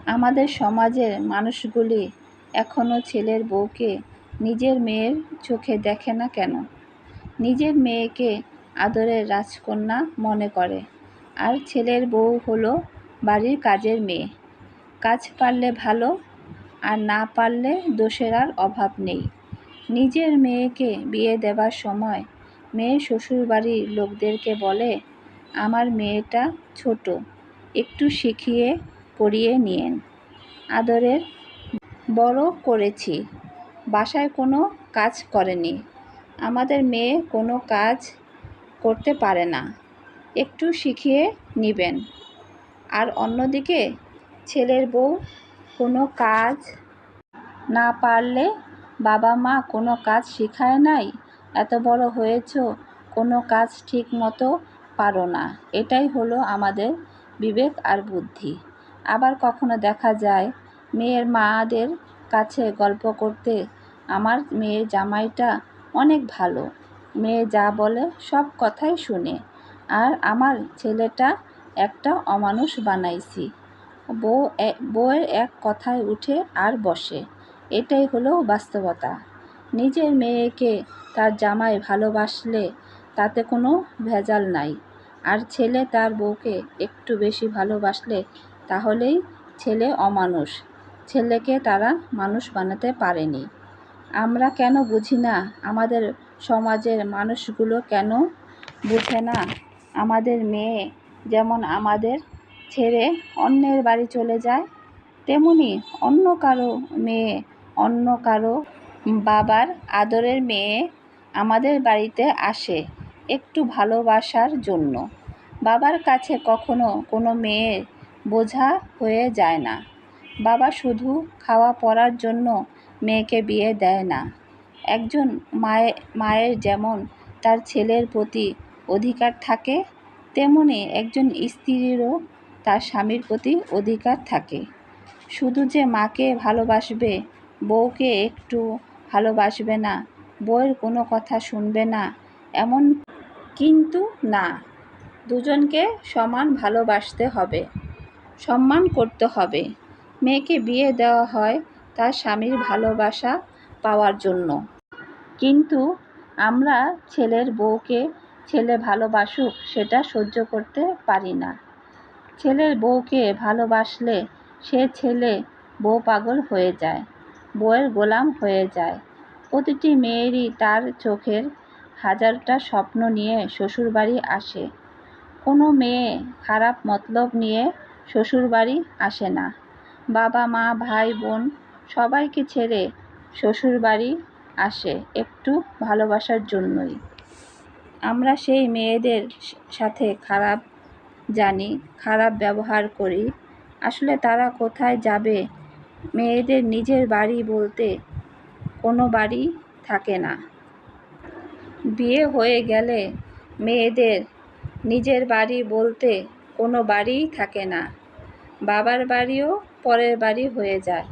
আমাদের সমাজের মানুষগুলি এখনও ছেলের বউকে নিজের মেয়ের চোখে দেখে না কেন? নিজের মেয়েকে আদরের রাজকন্যা মনে করে, আর ছেলের বউ হলো বাড়ির কাজের মেয়ে। কাজ পারলে ভালো, আর না পারলে দোষের আর অভাব নেই। নিজের মেয়েকে বিয়ে দেবার সময় মেয়ের শ্বশুরবাড়ির লোকদেরকে বলে, আমার মেয়েটা ছোট, একটু শিখিয়ে পড়িয়ে নিয়েন। আদরের বড় করেছি, বাসায় কোনো কাজ করেনি, আমাদের মেয়ে কোনো কাজ করতে পারে না, একটু শিখিয়ে নিবেন। আর অন্যদিকে ছেলের বউ কোনো কাজ না পারলে বাবা মা কোনো কাজ শিখায় নাই, এত বড় হয়েছ, কোনো কাজ ঠিক মতো পারো না। এটাই হলো আমাদের বিবেক আর বুদ্ধি। আবার কখনো দেখা যায় মেয়ের মাদের কাছে গল্প করতে, আমার মেয়ের জামাইটা অনেক ভালো, মেয়ে যা বলে সব কথাই শুনে, আর আমার ছেলেটা একটা অমানুষ বানাইছি। বউয়ের এক কথায় উঠে আর বসে। এটাই হলো বাস্তবতা। নিজের মেয়েকে তার জামাই ভালোবাসলে তাতে কোনো ভেজাল নাই, আর ছেলে তার বউকে একটু বেশি ভালোবাসলে তাহলেই ছেলে অমানুষ, ছেলেকে তারা মানুষ বানাতে পারেনি। আমরা কেন বুঝি না? আমাদের সমাজের মানুষগুলো কেন বুঝে না? আমাদের মেয়ে যেমন আমাদের ছেড়ে অন্যের বাড়ি চলে যায়, তেমনি অন্য কারো মেয়ে, অন্য কারো বাবার আদরের মেয়ে আমাদের বাড়িতে আসে একটু ভালোবাসার জন্য। বাবার কাছে কখনো কোনো মেয়ের বোঝা হয়ে যায় না। বাবা শুধু খাওয়া পরার জন্য মেয়েকে বিয়ে দেয় না। একজন মায়ের যেমন তার ছেলের প্রতি অধিকার থাকে, তেমনি একজন স্ত্রীরও তার স্বামীর প্রতি অধিকার থাকে। শুধু যে মাকে ভালোবাসবে, বউকে একটু ভালোবাসবে না, বউয়ের কোনো কথা শুনবে না, এমন কিন্তু না। দুজনকে সমান ভালোবাসতে হবে, সম্মান করতে হবে। মেয়েকে বিয়ে দেওয়া হয় তার স্বামীর ভালোবাসা পাওয়ার জন্য, কিন্তু আমরা ছেলের বউকে ছেলে ভালোবাসুক সেটা সহ্য করতে পারি না। ছেলের বউকে ভালোবাসলে সে ছেলে বউ পাগল হয়ে যায়, বউয়ের গোলাম হয়ে যায়। প্রতিটি মেয়েরই তার চোখের হাজারটা স্বপ্ন নিয়ে শ্বশুরবাড়ি আসে। কোনো মেয়ে খারাপ মতলব নিয়ে শ্বশুরবাড়ি আসে না। বাবা মা ভাই বোন সবাইকে ছেড়ে শ্বশুরবাড়ি আসে একটু ভালোবাসার জন্যই। আমরা সেই মেয়েদের সাথে খারাপ জানি, খারাপ ব্যবহার করি। আসলে তারা কোথায় যাবে? মেয়েদের নিজের বাড়ি বলতে কোনো বাড়ি থাকে না। বিয়ে হয়ে গেলে মেয়েদের নিজের বাড়ি বলতে কোনো বাড়িই থাকে না। বাবার বাড়িও পরের বাড়ি হয়ে যায়।